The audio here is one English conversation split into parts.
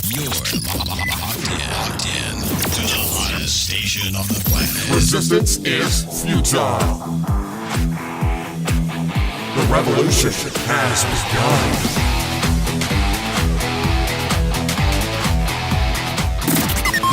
You're locked in to the hottest station on the planet. Resistance is futile. The revolution has begun.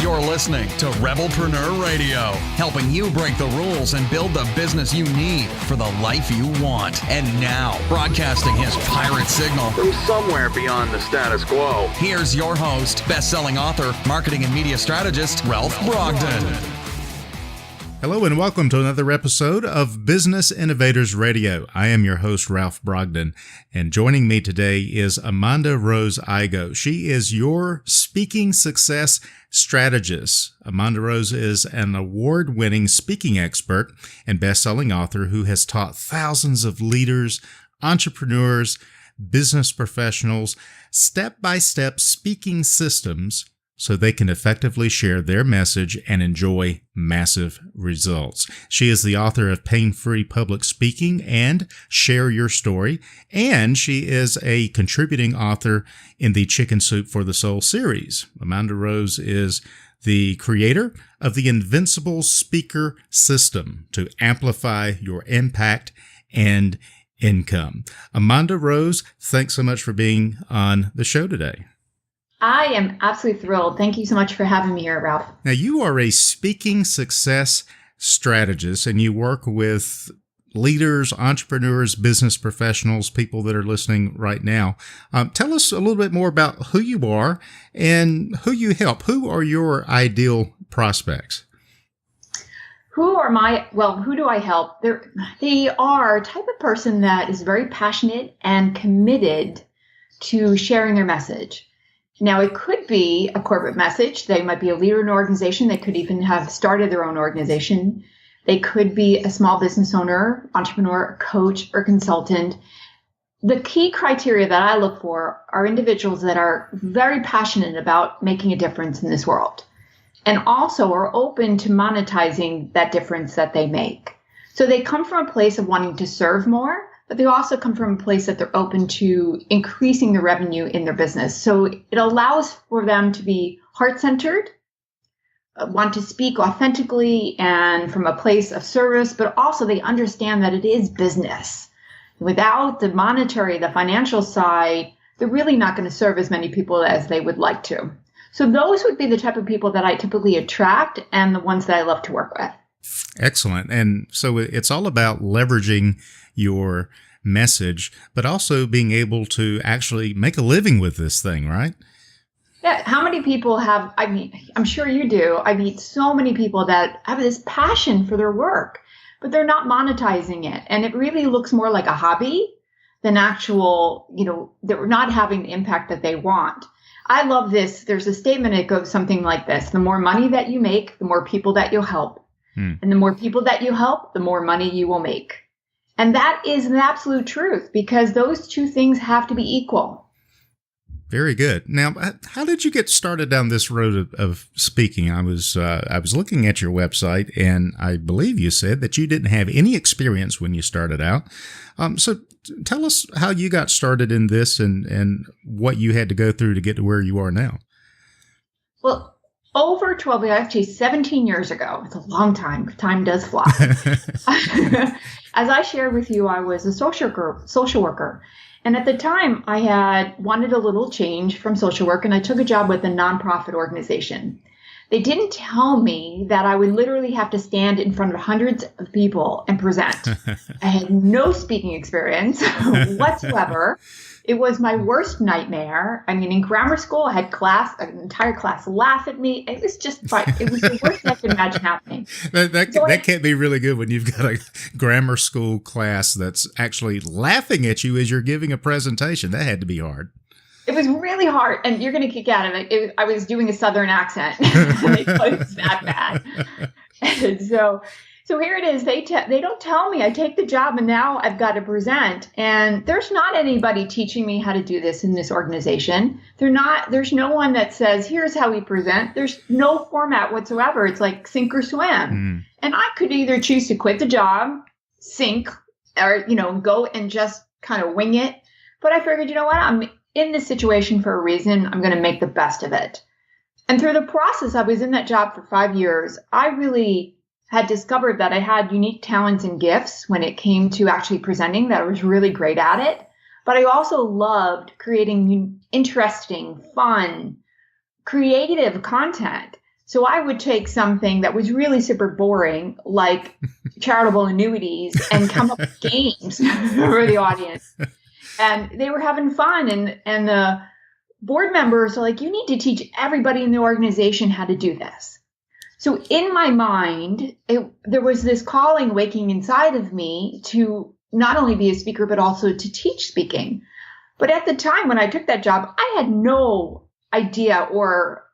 You're listening to Rebelpreneur Radio, helping you break the rules and build the business you need for the life you want. And now, broadcasting his pirate signal from somewhere beyond the status quo, here's your host, best-selling author, marketing and media strategist, Ralph Brogden. Hello and welcome to another episode of Business Innovators Radio. I am your host, Ralph Brogden, and joining me today is AmondaRose Igoe. She is your Speaking Success Strategist. AmondaRose is an award-winning speaking expert and best-selling author who has taught thousands of leaders, entrepreneurs, business professionals step-by-step speaking systems so they can effectively share their message and enjoy massive results. She is the author of Pain-Free Public Speaking and Share Your Story, and she is a contributing author in the Chicken Soup for the Soul series. AmondaRose is the creator of the Invincible Speaker System to amplify your impact and income. AmondaRose, thanks so much for being on the show today. I am absolutely thrilled. Thank you so much for having me here, Ralph. Now, you are a speaking success strategist, and you work with leaders, entrepreneurs, business professionals, people that are listening right now. Tell us a little bit more about who you are and who you help. Who are your ideal prospects? Who do I help? They are a type of person that is very passionate and committed to sharing their message. Now, it could be a corporate message. They might be a leader in an organization. They could even have started their own organization. They could be a small business owner, entrepreneur, coach, or consultant. The key criteria that I look for are individuals that are very passionate about making a difference in this world and also are open to monetizing that difference that they make. So they come from a place of wanting to serve more, but they also come from a place that they're open to increasing the revenue in their business. So it allows for them to be heart-centered, want to speak authentically and from a place of service, but also they understand that it is business. Without the monetary, the financial side, they're really not going to serve as many people as they would like to. So those would be the type of people that I typically attract and the ones that I love to work with. Excellent. And so it's all about leveraging your message, but also being able to actually make a living with this thing, right? Yeah. How many people have, I'm sure you do. I meet so many people that have this passion for their work, but they're not monetizing it. And it really looks more like a hobby than actual, they're not having the impact that they want. I love this. There's a statement that goes something like this: the more money that you make, the more people that you'll help. And the more people that you help, the more money you will make. And that is an absolute truth because those two things have to be equal. Very good. Now, how did you get started down this road of speaking? I was looking at your website, and I believe you said that you didn't have any experience when you started out. So tell us how you got started in this and what you had to go through to get to where you are now. Well, over 17 years ago, it's a long time. Time does fly. As I shared with you, I was a social worker. And at the time, I had wanted a little change from social work, and I took a job with a nonprofit organization. They didn't tell me that I would literally have to stand in front of hundreds of people and present. I had no speaking experience whatsoever. It was my worst nightmare. I mean, in grammar school, I had an entire class laugh at me. It was just fine. It was the worst I could imagine happening. That can't be really good when you've got a grammar school class that's actually laughing at you as you're giving a presentation. That had to be hard. It was really hard, and you're going to kick out of it. I was doing a Southern accent. It was that bad. And so here it is. They don't tell me. I take the job, and now I've got to present. And there's not anybody teaching me how to do this in this organization. There's no one that says, here's how we present. There's no format whatsoever. It's like sink or swim. And I could either choose to quit the job, sink, or, go and just kind of wing it. But I figured, you know what? in this situation for a reason. I'm going to make the best of it. And through the process, I was in that job for 5 years. I really had discovered that I had unique talents and gifts when it came to actually presenting, that I was really great at it. But I also loved creating interesting, fun, creative content. So I would take something that was really super boring, like charitable annuities, and come up with games for the audience. And they were having fun. And the board members are like, you need to teach everybody in the organization how to do this. So in my mind, there was this calling waking inside of me to not only be a speaker, but also to teach speaking. But at the time when I took that job, I had no idea or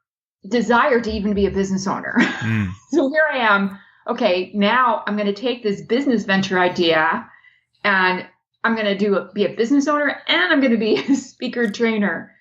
desire to even be a business owner. So here I am. Okay, now I'm going to take this business venture idea and I'm going to be a business owner, and I'm going to be a speaker trainer.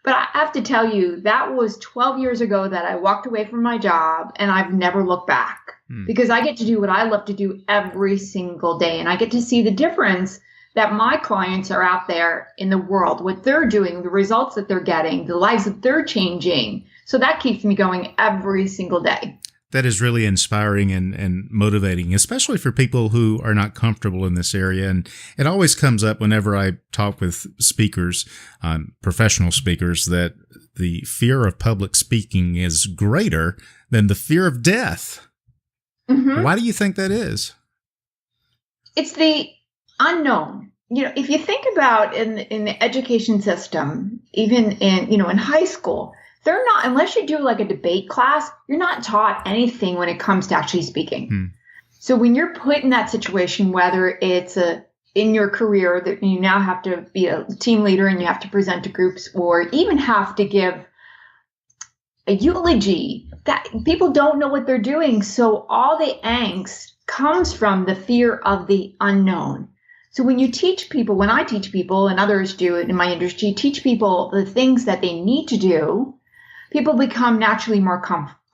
But I have to tell you, that was 12 years ago that I walked away from my job, and I've never looked back because I get to do what I love to do every single day. And I get to see the difference that my clients are out there in the world, what they're doing, the results that they're getting, the lives that they're changing. So that keeps me going every single day. That is really inspiring and motivating, especially for people who are not comfortable in this area. And it always comes up whenever I talk with speakers, professional speakers, that the fear of public speaking is greater than the fear of death. Mm-hmm. Why do you think that is? It's the unknown. If you think about in the education system, even in high school, they're not, unless you do like a debate class, you're not taught anything when it comes to actually speaking. So when you're put in that situation, whether it's in your career that you now have to be a team leader and you have to present to groups, or even have to give a eulogy, that people don't know what they're doing. So all the angst comes from the fear of the unknown. So when you teach people, when I teach people and others do it in my industry, teach people the things that they need to do, people become naturally more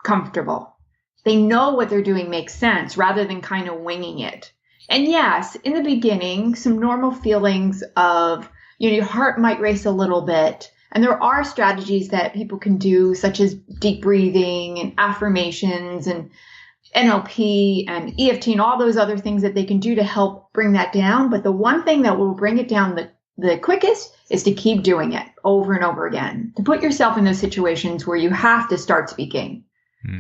comfortable. They know what they're doing makes sense rather than kind of winging it. And yes, in the beginning, some normal feelings of, your heart might race a little bit. And there are strategies that people can do, such as deep breathing and affirmations and NLP and EFT and all those other things that they can do to help bring that down. But the one thing that will bring it down the quickest is to keep doing it over and over again, to put yourself in those situations where you have to start speaking,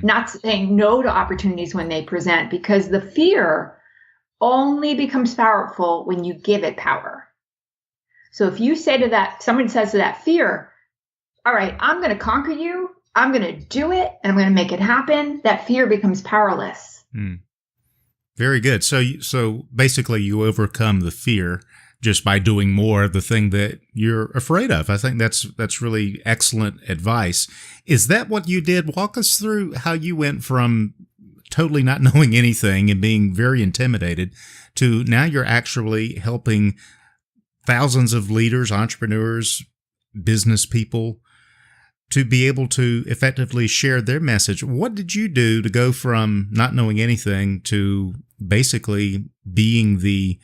not saying no to opportunities when they present, because the fear only becomes powerful when you give it power. So if you say to that, someone says to that fear, all right, I'm going to conquer you, I'm going to do it, and I'm going to make it happen, that fear becomes powerless. Very good. So basically you overcome the fear just by doing more of the thing that you're afraid of. I think that's really excellent advice. Is that what you did? Walk us through how you went from totally not knowing anything and being very intimidated to now you're actually helping thousands of leaders, entrepreneurs, business people to be able to effectively share their message. What did you do to go from not knowing anything to basically being the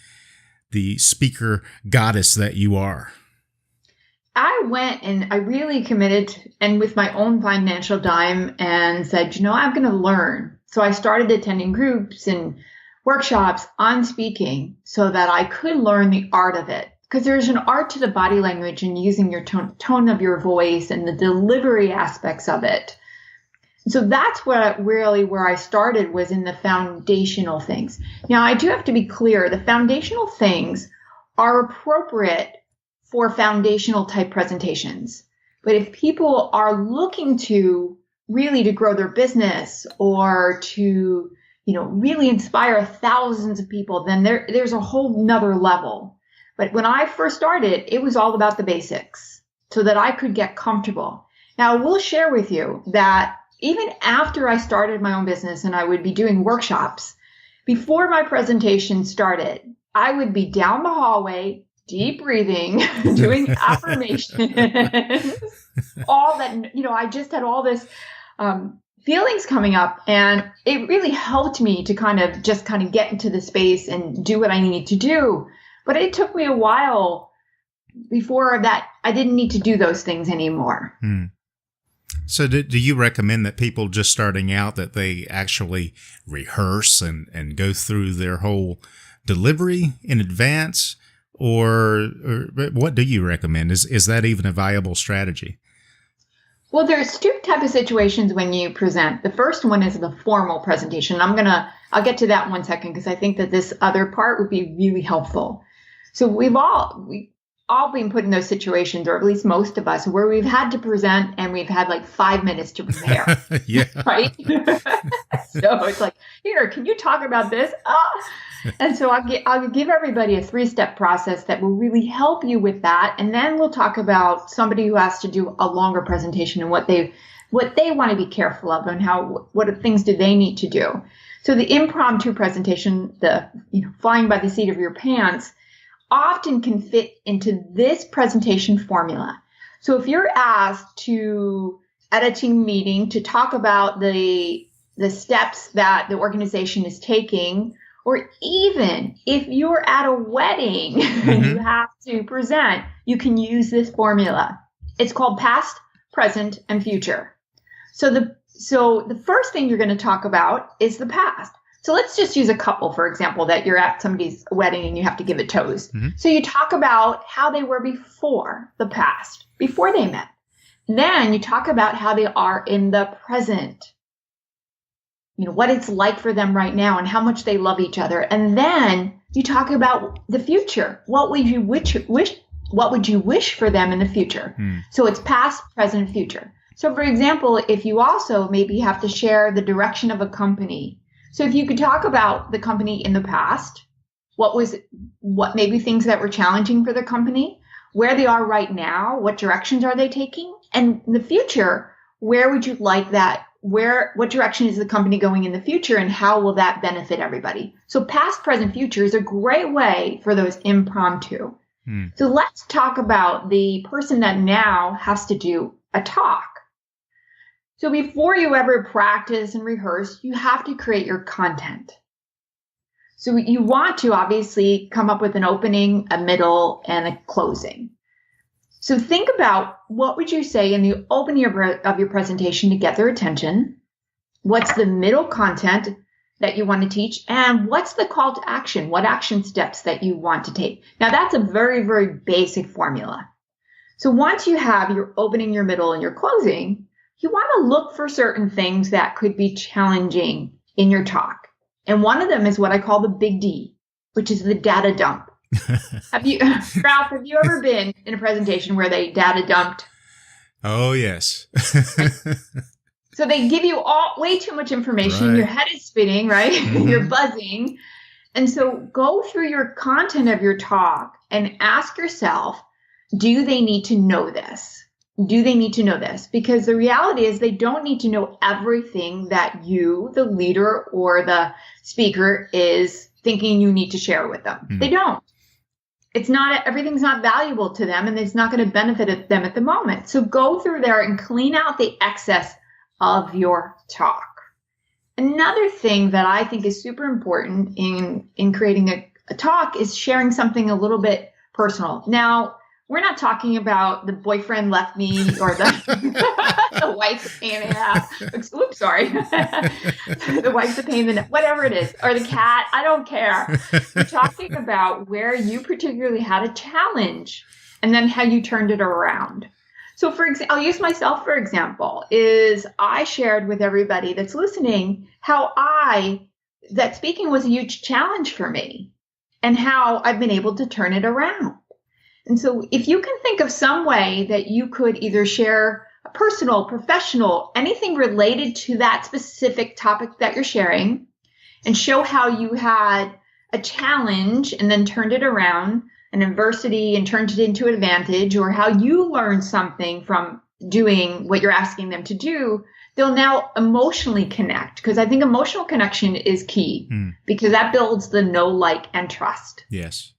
speaker goddess that you are? I went and I really committed, and with my own financial dime, and said, I'm going to learn. So I started attending groups and workshops on speaking so that I could learn the art of it. Because there's an art to the body language and using your tone of your voice and the delivery aspects of it. So that's where I started, was in the foundational things. Now, I do have to be clear. The foundational things are appropriate for foundational type presentations. But if people are looking to really to grow their business or to, really inspire thousands of people, then there's a whole nother level. But when I first started, it was all about the basics so that I could get comfortable. Now, I will share with you that even after I started my own business and I would be doing workshops, before my presentation started, I would be down the hallway, deep breathing, doing affirmations, all that, I just had all this feelings coming up, and it really helped me to kind of get into the space and do what I needed to do. But it took me a while before that, I didn't need to do those things anymore. So do you recommend that people just starting out, that they actually rehearse and go through their whole delivery in advance? Or what do you recommend? Is that even a viable strategy? Well, there's two types of situations when you present. The first one is the formal presentation. I'll get to that in 1 second, because I think that this other part would be really helpful. So we've all been put in those situations, or at least most of us, where we've had to present and we've had like 5 minutes to prepare. Yeah. Right? So it's like, here, can you talk about this? And so I'll give everybody a 3-step process that will really help you with that. And then we'll talk about somebody who has to do a longer presentation and what they want to be careful of, and what things do they need to do. So the impromptu presentation, the flying by the seat of your pants, often can fit into this presentation formula. So if you're asked at a team meeting to talk about the steps that the organization is taking, or even if you're at a wedding and you have to present, you can use this formula. It's called past, present, and future. So the first thing you're going to talk about is the past. So let's just use a couple, for example, that you're at somebody's wedding and you have to give a toast. So you talk about how they were before the past, before they met. Then you talk about how they are in the present. What it's like for them right now and how much they love each other. And then you talk about the future. What would you wish for them in the future? So it's past, present, future. So for example, if you also maybe have to share the direction of a company. So if you could talk about the company in the past, what maybe things that were challenging for the company, where they are right now, what directions are they taking? And in the future, where would you like that? What direction is the company going in the future, and how will that benefit everybody? So past, present, future is a great way for those impromptu. So let's talk about the person that now has to do a talk. So before you ever practice and rehearse, you have to create your content. So you want to obviously come up with an opening, a middle, and a closing. So think about, what would you say in the opening of your presentation to get their attention? What's the middle content that you want to teach? And what's the call to action? What action steps that you want to take? Now, that's a very, very basic formula. So once you have your opening, your middle, and your closing, you want to look for certain things that could be challenging in your talk. And one of them is what I call the big D, which is the data dump. Ralph, have you ever been in a presentation where they data dumped? Oh, yes. So they give you way too much information. Right. Your head is spinning, right? You're buzzing. And so go through your content of your talk and ask yourself, do they need to know this? Do they need to know this? Because the reality is they don't need to know everything that you, the leader or the speaker, is thinking you need to share with them. They don't. Everything's not valuable to them, and it's not going to benefit them at the moment. So go through there and clean out the excess of your talk. Another thing that I think is super important in creating a talk is sharing something a little bit personal. Now, we're not talking about the boyfriend left me or the wife's a pain in the ass. Oops, sorry. The wife's a pain in the neck, whatever it is, or the cat. I don't care. We're talking about where you particularly had a challenge and then how you turned it around. So for example, I'll use myself for example, is I shared with everybody that's listening how that speaking was a huge challenge for me and how I've been able to turn it around. And so if you can think of some way that you could either share a personal, professional, anything related to that specific topic that you're sharing, and show how you had a challenge and then turned it around, an adversity and turned it into an advantage, or how you learned something from doing what you're asking them to do, they'll now emotionally connect. Because I think emotional connection is key because that builds the know, like, and trust. Yes.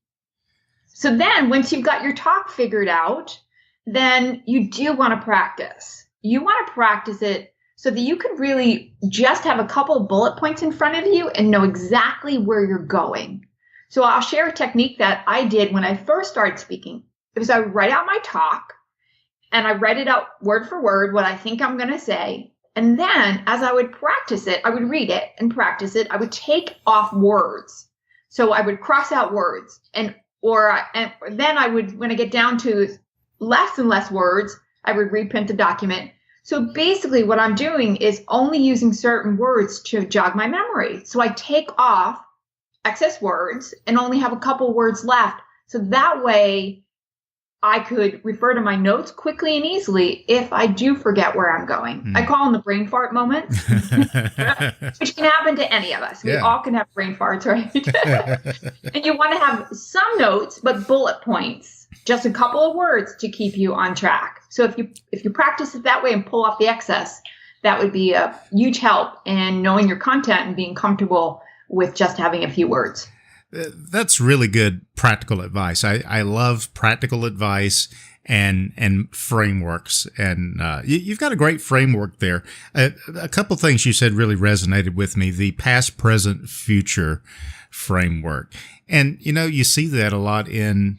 So then once you've got your talk figured out, then you do want to practice. You want to practice it so that you can really just have a couple of bullet points in front of you and know exactly where you're going. So I'll share a technique that I did when I first started speaking. is I would write out my talk and I write it out word for word, what I think I'm going to say. And then as I would practice it, I would read it and practice it. I would take off words. So I would cross out words and then I would, when I get down to less and less words, I would reprint the document. So basically what I'm doing is only using certain words to jog my memory. So I take off excess words and only have a couple words left. So that way I could refer to my notes quickly and easily if I do forget where I'm going. I call them the brain fart moments, which can happen to any of us. We all can have brain farts, right? And you want to have some notes, but bullet points, just a couple of words to keep you on track. So if you practice it that way and pull off the excess, that would be a huge help in knowing your content and being comfortable with just having a few words. That's really good practical advice. I love practical advice and frameworks. And you've got a great framework there. A couple things you said really resonated with me, the past, present, future framework. And, you see that a lot in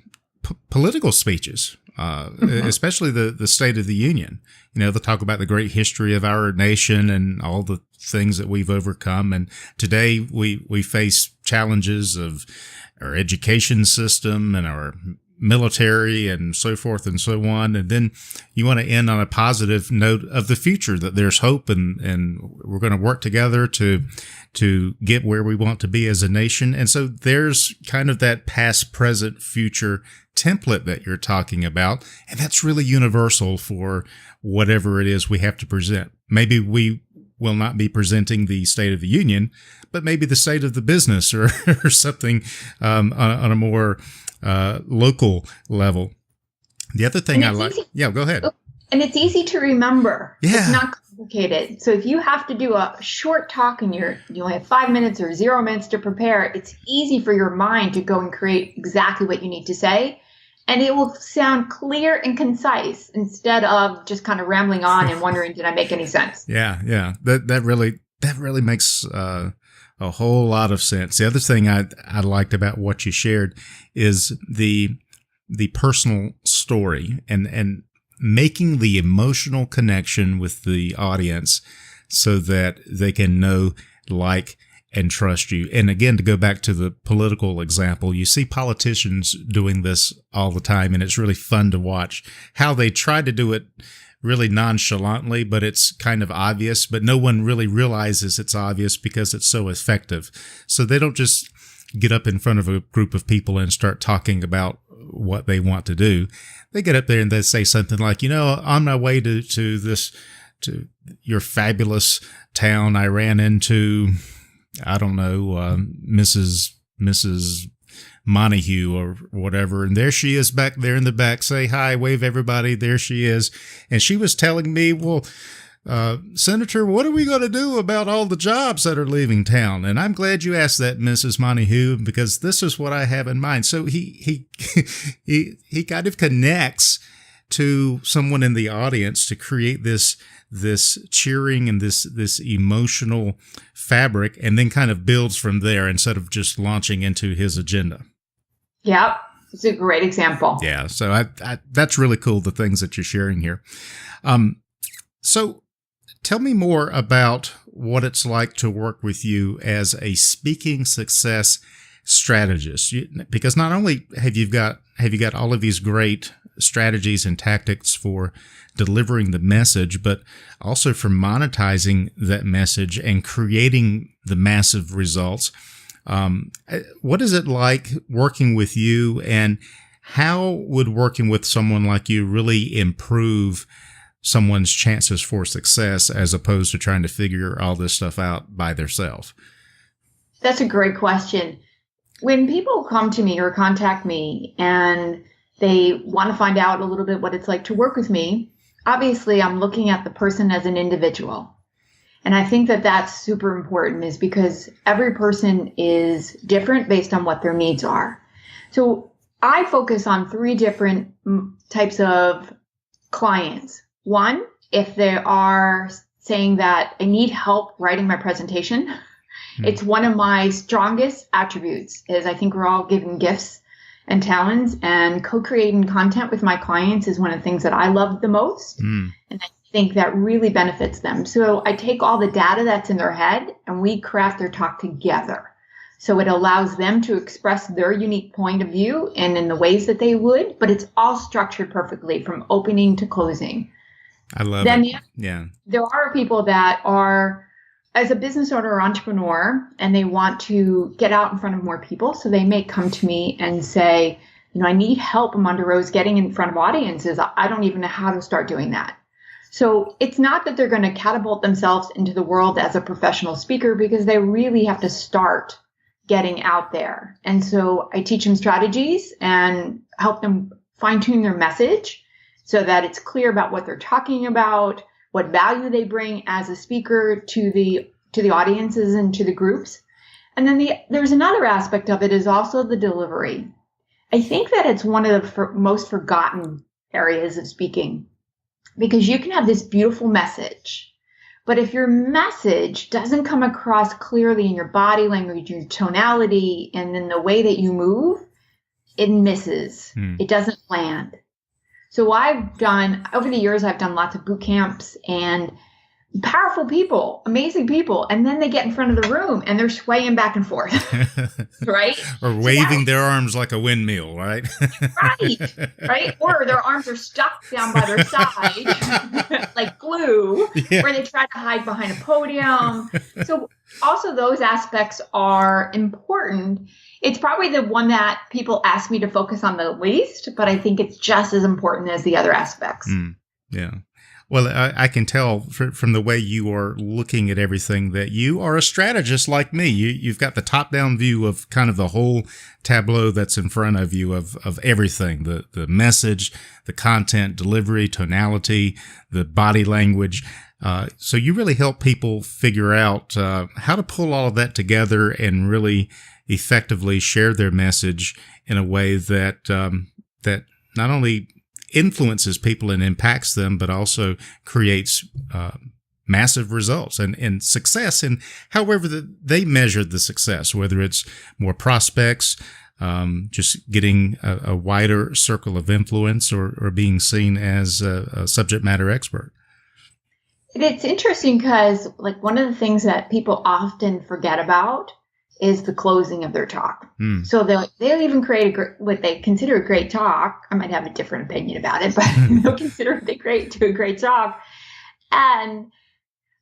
political speeches, especially the State of the Union. They'll talk about the great history of our nation and all the things that we've overcome. And today we face challenges of our education system and our military and so forth and so on. And then you want to end on a positive note of the future, that there's hope and we're going to work together to get where we want to be as a nation. And so there's kind of that past, present, future template that you're talking about. And that's really universal for whatever it is we have to present. Maybe we will not be presenting the State of the Union, but maybe the state of the business or something on a more local level. The other thing I like, go ahead. And it's easy to remember. Yeah. It's not complicated. So if you have to do a short talk and you only have 5 minutes or 0 minutes to prepare, it's easy for your mind to go and create exactly what you need to say. And it will sound clear and concise instead of just kind of rambling on and wondering, did I make any sense? Yeah. That really makes a whole lot of sense. The other thing I liked about what you shared is the personal story and making the emotional connection with the audience so that they can know, like, and trust you. And again, to go back to the political example, you see politicians doing this all the time, and it's really fun to watch how they try to do it really nonchalantly, but it's kind of obvious, but no one really realizes it's obvious because it's so effective. So they don't just get up in front of a group of people and start talking about what they want to do. They get up there and they say something like, on my way to your fabulous town, I ran into, I don't know, Mrs. Montague or whatever. And there she is back there in the back. Say hi, wave everybody. There she is. And she was telling me, well, Senator, what are we going to do about all the jobs that are leaving town? And I'm glad you asked that, Mrs. Montague, because this is what I have in mind. So he kind of connects to someone in the audience to create this cheering and this emotional fabric, and then kind of builds from there instead of just launching into his agenda. Yep. It's a great example. Yeah. So I that's really cool, the things that you're sharing here. So tell me more about what it's like to work with you as a speaking success strategist, because not only have you got all of these great strategies and tactics for delivering the message, but also for monetizing that message and creating the massive results. What is it like working with you, and how would working with someone like you really improve someone's chances for success as opposed to trying to figure all this stuff out by themselves? That's a great question. When people come to me or contact me and they want to find out a little bit what it's like to work with me, obviously I'm looking at the person as an individual. And I think that that's super important, is because every person is different based on what their needs are. So I focus on 3 different types of clients. One, if they are saying that I need help writing my presentation, it's one of my strongest attributes, is I think we're all given gifts. and talents, and co-creating content with my clients is one of the things that I love the most. And I think that really benefits them. So I take all the data that's in their head and we craft their talk together. So it allows them to express their unique point of view and in the ways that they would, but it's all structured perfectly from opening to closing. I love then it. Yeah. There are people that are, as a business owner or entrepreneur, and they want to get out in front of more people. So they may come to me and say, I need help, AmondaRose, getting in front of audiences. I don't even know how to start doing that. So it's not that they're going to catapult themselves into the world as a professional speaker, because they really have to start getting out there. And so I teach them strategies and help them fine tune their message so that it's clear about what they're talking about, what value they bring as a speaker to the audiences and to the groups. And then there's another aspect of it is also the delivery. I think that it's one of the most forgotten areas of speaking, because you can have this beautiful message, but if your message doesn't come across clearly in your body language, your tonality, and in the way that you move, it misses. It doesn't land. So over the years, I've done lots of boot camps and powerful people, amazing people. And then they get in front of the room and they're swaying back and forth, right? Or waving their arms like a windmill, right? Right. Or their arms are stuck down by their side like glue, where they try to hide behind a podium. So also those aspects are important. It's probably the one that people ask me to focus on the least, but I think it's just as important as the other aspects. Yeah. Well, I can tell from the way you are looking at everything that you are a strategist like me. You've got the top-down view of kind of the whole tableau that's in front of you of everything, the message, the content, delivery, tonality, the body language. So you really help people figure out how to pull all of that together and really effectively share their message in a way that that not only influences people and impacts them, but also creates massive results and success in however they measure the success, whether it's more prospects, just getting a wider circle of influence, or being seen as a subject matter expert. It's interesting because one of the things that people often forget about is the closing of their talk. So they'll even create what they consider a great talk. I might have a different opinion about it, but they'll consider it a great talk. And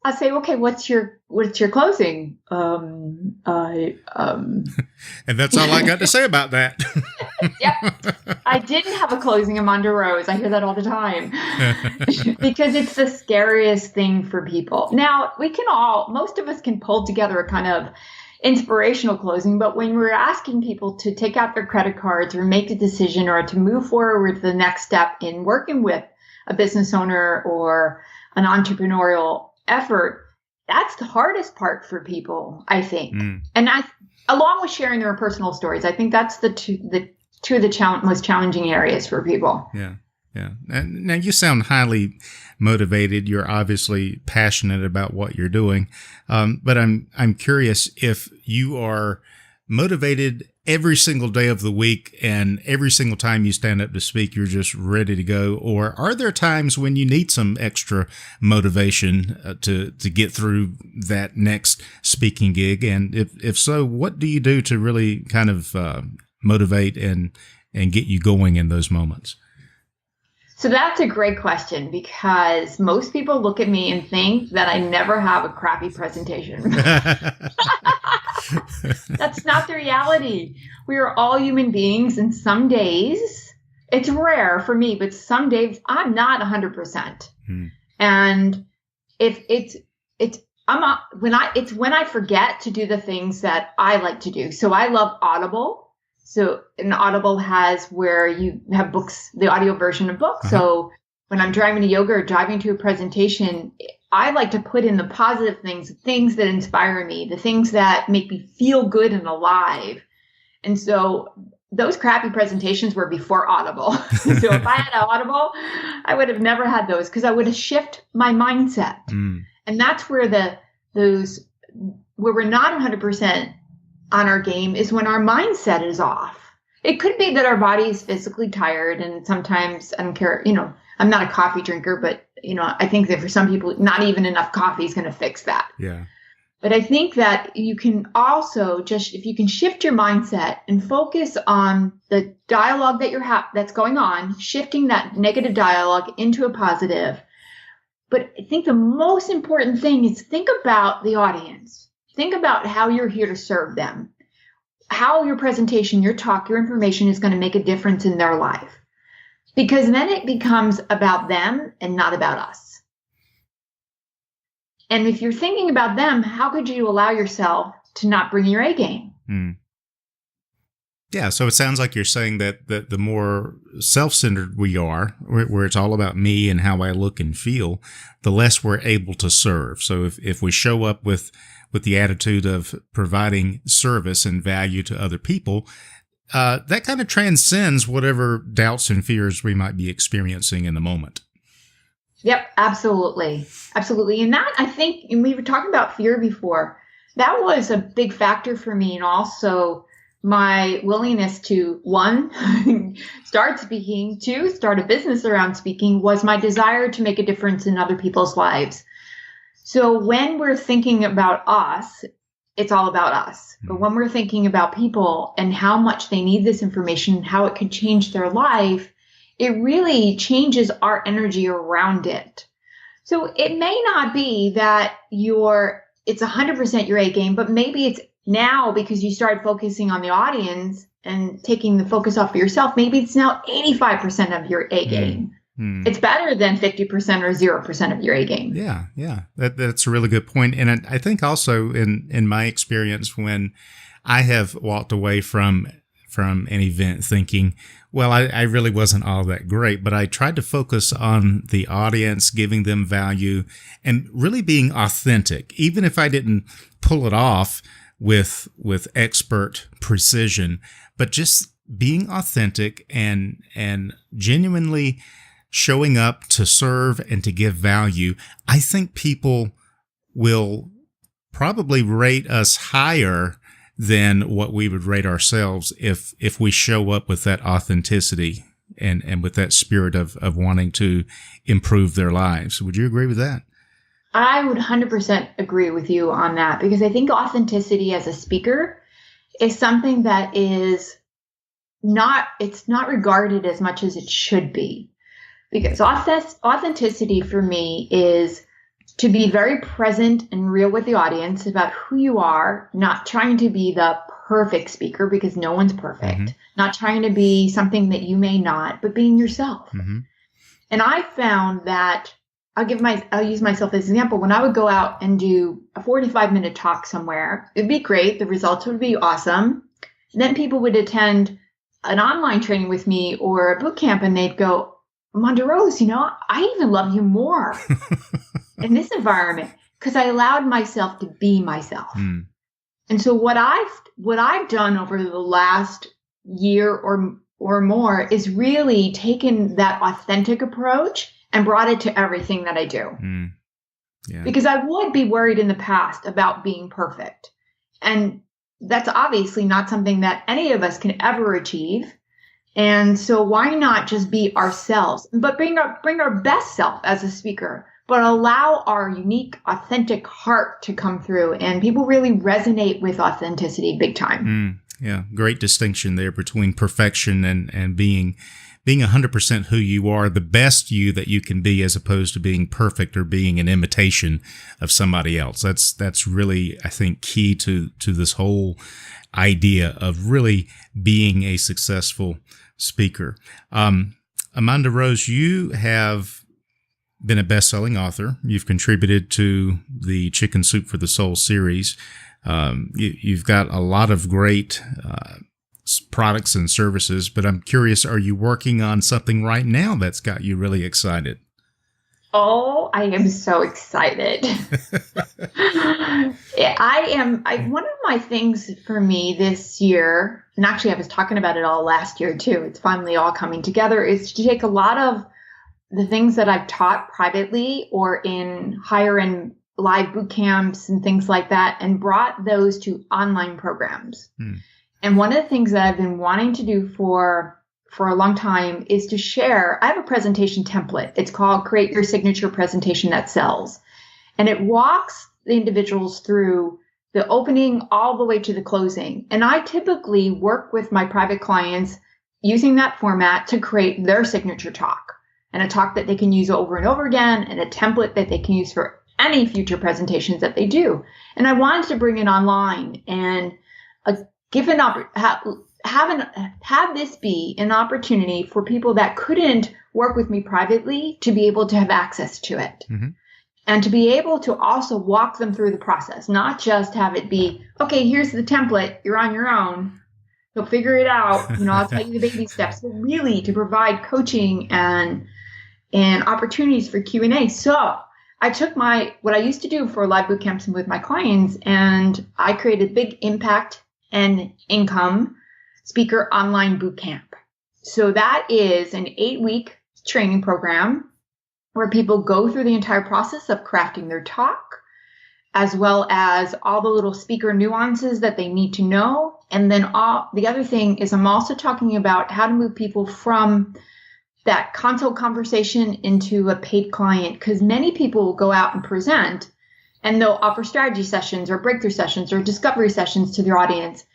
I'll say, okay, what's your closing? And that's all I got to say about that. Yep. I didn't have a closing, AmondaRose. I hear that all the time because it's the scariest thing for people. Now, most of us can pull together a kind of inspirational closing, but when we're asking people to take out their credit cards or make a decision or to move forward to the next step in working with a business owner or an entrepreneurial effort, that's the hardest part for people, I think. And along with sharing their personal stories, I think that's the two of the most challenging areas for people. Yeah. And now you sound highly motivated. You're obviously passionate about what you're doing. But I'm curious if you are motivated every single day of the week and every single time you stand up to speak, you're just ready to go. Or are there times when you need some extra motivation to get through that next speaking gig? And if so, what do you do to really kind of motivate and get you going in those moments? So that's a great question, because most people look at me and think that I never have a crappy presentation. That's not the reality. We are all human beings, and some days, it's rare for me, but some days I'm not 100%. And it's when I forget to do the things that I like to do. So I love Audible. So an Audible has where you have books, the audio version of books. So when I'm driving to yoga or driving to a presentation, I like to put in the positive things that inspire me, the things that make me feel good and alive. And so those crappy presentations were before Audible. So if I had Audible, I would have never had those, because I would have shifted my mindset. And that's where where we're not 100% on our game is when our mindset is off. It could be that our body is physically tired, and sometimes I don't care, I'm not a coffee drinker, but I think that for some people, not even enough coffee is going to fix that. Yeah. But I think that you can also if you can shift your mindset and focus on the dialogue that that's going on, shifting that negative dialogue into a positive. But I think the most important thing is think about the audience. Think about how you're here to serve them, how your presentation, your talk, your information is going to make a difference in their life. Because then it becomes about them and not about us. And if you're thinking about them, how could you allow yourself to not bring your A game? Yeah, so it sounds like you're saying that the more self-centered we are, where it's all about me and how I look and feel, the less we're able to serve. So if we show up with the attitude of providing service and value to other people, that kind of transcends whatever doubts and fears we might be experiencing in the moment. Yep, absolutely. Absolutely. And that, I think, and we were talking about fear before, that was a big factor for me. And also my willingness to, one, start speaking, two, start a business around speaking, was my desire to make a difference in other people's lives. So when we're thinking about us, it's all about us. But when we're thinking about people and how much they need this information, how it could change their life, it really changes our energy around it. So it may not be that it's 100% your A game, but maybe it's now because you started focusing on the audience and taking the focus off of yourself. Maybe it's now 85% of your A game. It's better than 50% or 0% of your A game. Yeah. That's a really good point. And I think also in my experience, when I have walked away from an event thinking, well, I really wasn't all that great, but I tried to focus on the audience, giving them value, and really being authentic, even if I didn't pull it off with expert precision, but just being authentic and genuinely showing up to serve and to give value. I think people will probably rate us higher than what we would rate ourselves if we show up with that authenticity and with that spirit of wanting to improve their lives. Would you agree with that? I would 100% agree with you on that, because I think authenticity as a speaker is something that it's not regarded as much as it should be. Because authenticity for me is to be very present and real with the audience about who you are, not trying to be the perfect speaker, because no one's perfect, not trying to be something that you may not, but being yourself. And I found that I'll use myself as an example. When I would go out and do a 45-minute talk somewhere, it'd be great. The results would be awesome. And then people would attend an online training with me or a boot camp, and they'd go, AmondaRose, I even love you more in this environment because I allowed myself to be myself. And so what I've done over the last year or more is really taken that authentic approach and brought it to everything that I do. Yeah. Because I would be worried in the past about being perfect. And that's obviously not something that any of us can ever achieve. And so why not just be ourselves, but bring our best self as a speaker, but allow our unique, authentic heart to come through. And people really resonate with authenticity big time. Yeah, great distinction there between perfection and being 100% who you are, the best you that you can be, as opposed to being perfect or being an imitation of somebody else. That's really, I think, key to this whole idea of really being a successful speaker. AmondaRose, you have been a best-selling author. You've contributed to the Chicken Soup for the Soul series. You've got a lot of great products and services, but I'm curious, are you working on something right now that's got you really excited? Oh, I am so excited. One of my things for me this year, and actually I was talking about it all last year too, it's finally all coming together, is to take a lot of the things that I've taught privately or in higher end live boot camps and things like that and brought those to online programs. And one of the things that I've been wanting to do for a long time is to share. I have a presentation template. It's called Create Your Signature Presentation That Sells. And it walks the individuals through the opening all the way to the closing. And I typically work with my private clients using that format to create their signature talk, and a talk that they can use over and over again, and a template that they can use for any future presentations that they do. And I wanted to bring it online and have this be an opportunity for people that couldn't work with me privately to be able to have access to it. Mm-hmm. And to be able to also walk them through the process, not just have it be, okay, here's the template, you're on your own, you'll figure it out, I'll tell you the baby steps, but really to provide coaching and opportunities for Q&A. So I took what I used to do for live boot camps with my clients, and I created Big Impact and Income Speaker Online Boot Camp. So that is an 8-week training program where people go through the entire process of crafting their talk, as well as all the little speaker nuances that they need to know. And then the other thing is I'm also talking about how to move people from that consult conversation into a paid client, because many people will go out and present and they'll offer strategy sessions or breakthrough sessions or discovery sessions to their audience.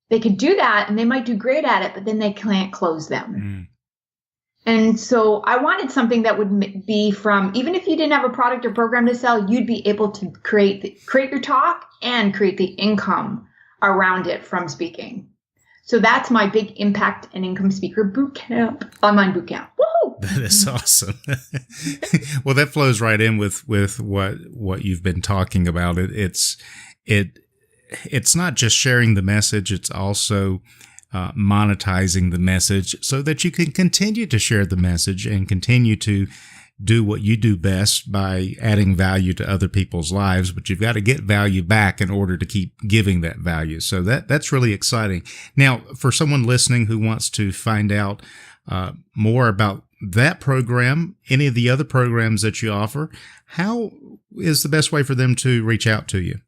They could do that and they might do great at it, but then they can't close them. Mm. And so I wanted something that would be from, even if you didn't have a product or program to sell, you'd be able to create your talk and create the income around it from speaking. So that's my Big Impact and Income Speaker Bootcamp, online bootcamp. Woo! That is awesome. Well, that flows right in with what you've been talking about. It's not just sharing the message; it's also monetizing the message so that you can continue to share the message and continue to do what you do best by adding value to other people's lives. But you've got to get value back in order to keep giving that value. So that's really exciting. Now, for someone listening who wants to find out more about that program, any of the other programs that you offer, how is the best way for them to reach out to you?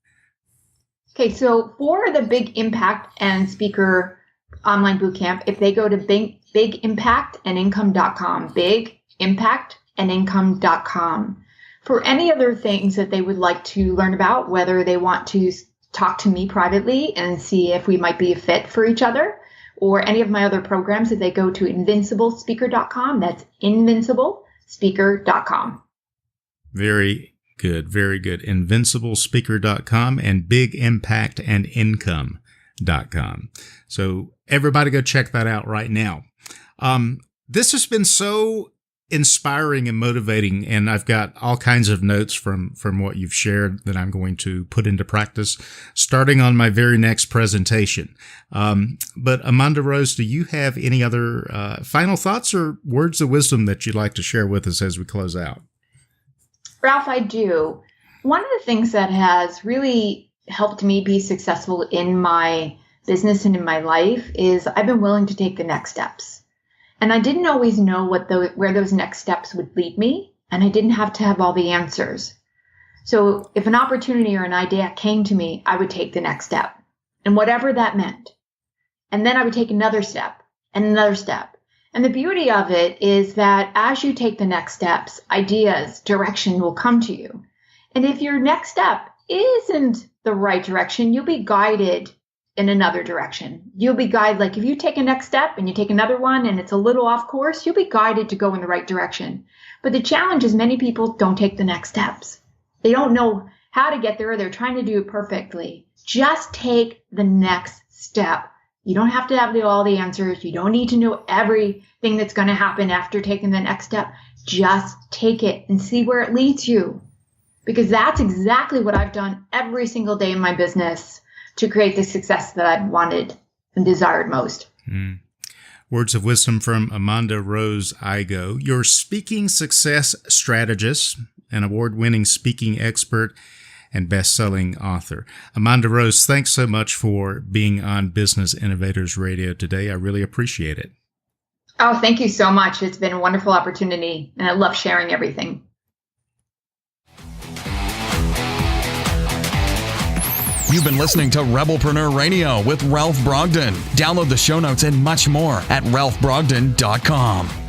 Okay, so for the Big Impact and Speaker Online Bootcamp, if they go to bigimpactandincome.com, bigimpactandincome.com. For any other things that they would like to learn about, whether they want to talk to me privately and see if we might be a fit for each other, or any of my other programs, if they go to invinciblespeaker.com, that's invinciblespeaker.com. Very good, very good. Invinciblespeaker.com and bigimpactandincome.com. So everybody go check that out right now. This has been so inspiring and motivating, and I've got all kinds of notes from what you've shared that I'm going to put into practice starting on my very next presentation. But AmondaRose, do you have any other final thoughts or words of wisdom that you'd like to share with us as we close out? Ralph, I do. One of the things that has really helped me be successful in my business and in my life is I've been willing to take the next steps. And I didn't always know where those next steps would lead me, and I didn't have to have all the answers. So if an opportunity or an idea came to me, I would take the next step, and whatever that meant. And then I would take another step and another step. And the beauty of it is that as you take the next steps, ideas, direction will come to you. And if your next step isn't the right direction, you'll be guided in another direction. You'll be guided, like if you take a next step and you take another one and it's a little off course, you'll be guided to go in the right direction. But the challenge is many people don't take the next steps. They don't know how to get there. They're trying to do it perfectly. Just take the next step. You don't have to have all the answers. You don't need to know everything that's going to happen after taking the next step. Just take it and see where it leads you. Because that's exactly what I've done every single day in my business to create the success that I've wanted and desired most. Words of wisdom from AmondaRose Igoe, your Speaking Success Strategist, an award-winning speaking expert and best-selling author. AmondaRose, thanks so much for being on Business Innovators Radio today. I really appreciate it. Oh, thank you so much. It's been a wonderful opportunity, and I love sharing everything. You've been listening to Rebelpreneur Radio with Ralph Brogden. Download the show notes and much more at ralphbrogden.com.